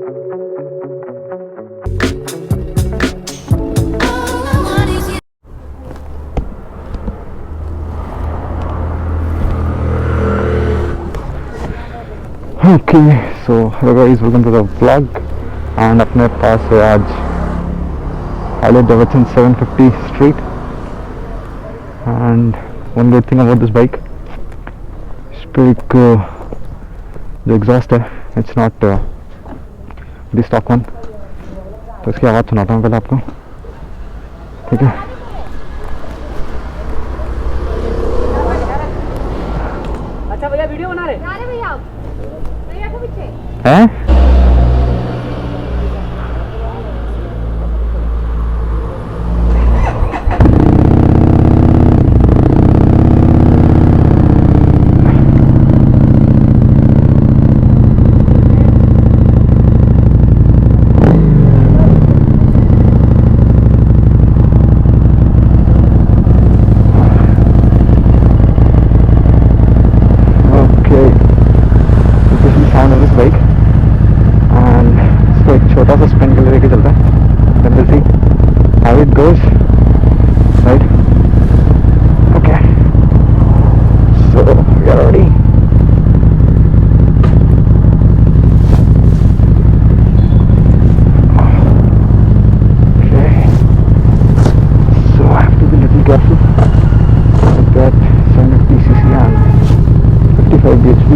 Okay so hello guys, welcome to the vlog. And अपने पास है आज Harley Davidson 750 street. And one good thing about this bike, इस पे एक जो एग्जॉस्ट है, it's not the stock one, तो इसकी आवाज़ सुनाता हूँ पहले आपको, ठीक है। अच्छा भैया वीडियो बना रहे भैया आप हैं? छोटा सा स्पिन के लिए लेके चलता है, then we'll see how it goes, right? Okay, so we are ready. Okay, so I have to be a little careful with that 750 cc and 55 bhp.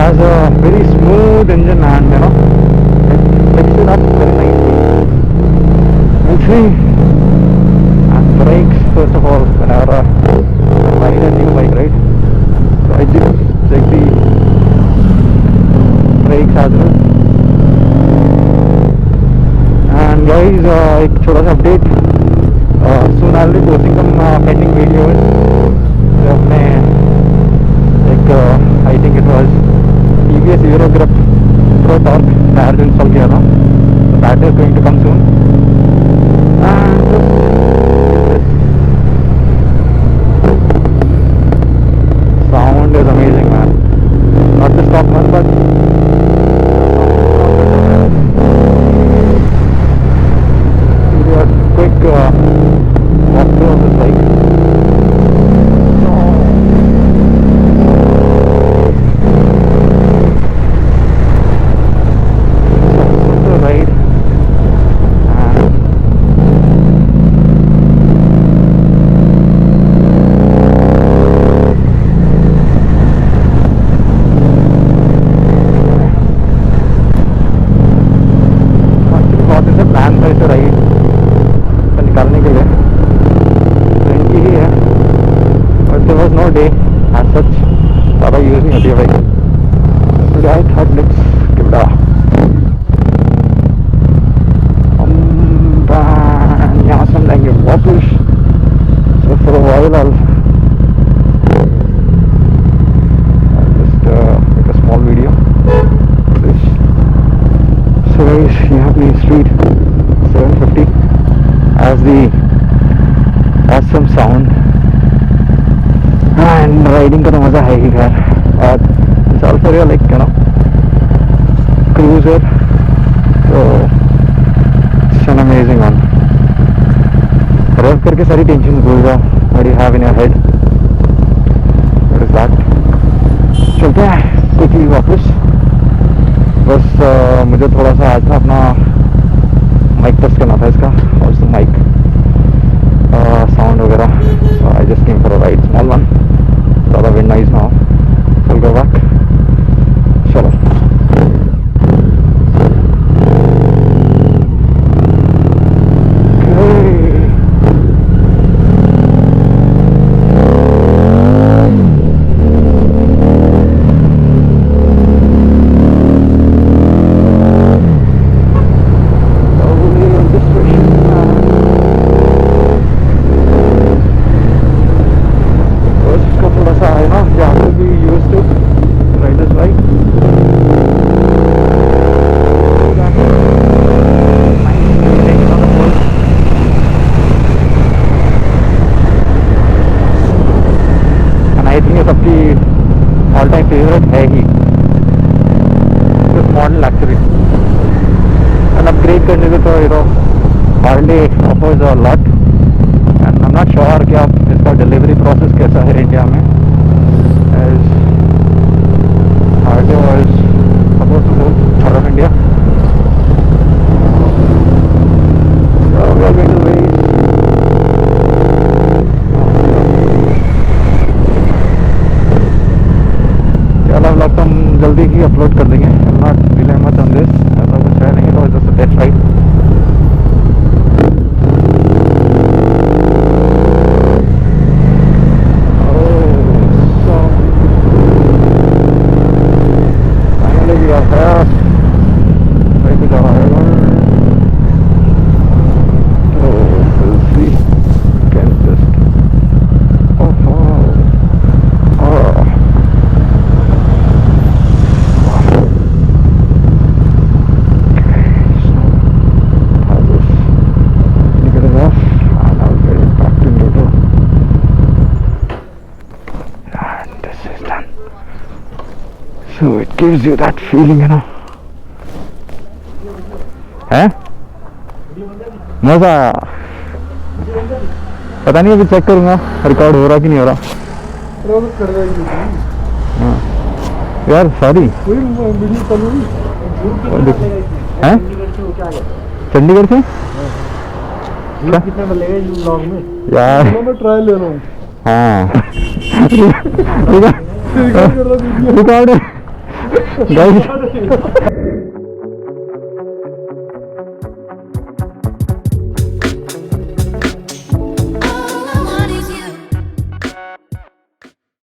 Has a very smooth engine and it picks it up very nicely. We'll see. And brakes, first of all, whenever I ride a new bike, right? So I just check the brakes as well. And guys, एक छोटा सा update. Soon I'll be posting some pending videos. जो अपने एक I think it was TVS Eurogrip Pro Torque tyre जो install किया था, so that is going to come soon. And sound is amazing, man. Not the stock one, but do a quick walkthrough of this bike. No day as such ज़्यादा use नहीं होती है bike, so I thought let's give it a यहाँ से हम जाएंगे वापस। So for a while I'll just make a small video this. So guys, ये अपनी street 750 as the awesome sound and riding का तो मज़ा है ही खैर। और it's all for your like cruiser, तो इट्स एन अमेजिंग वन। रेव करके सारी टेंशन भूल जाओ what you have in your head, what is that. चलते हैं क्विकली वापस। बस मुझे थोड़ा सा आज ना अपना माइक टेस्ट करना था इसका, और माइक साउंड वगैरह। So I just came for a ride, small one. ज़्यादा wind noise now. So I'll go back. चलो। तो सबकी ऑल टाइम फेवरेट है ही this model actually and upgrade करने से तो hardly offers a lot and I am not sure कि आप इसका डिलीवरी प्रोसेस कैसा है इंडिया में as hardly was suppose to go out of India we are going to raise vlog तो हम जल्दी ही अपलोड कर देंगे I am not delay much on this ऐसा कुछ है नहीं तो just a test ride finally we are here way to the highway so we'll see can just so it gives you that feeling, you know. है मजा आया पता नहीं अभी चेक करूंगा रिकॉर्ड हो रहा कि नहीं हो रहा हाँ यार सॉरी हैं चंडीगढ़ से कितना लगेगा इस ब्लॉग में यार मैं ट्रायल ले रहा हूँ हाँ रिकॉर्ड गाइस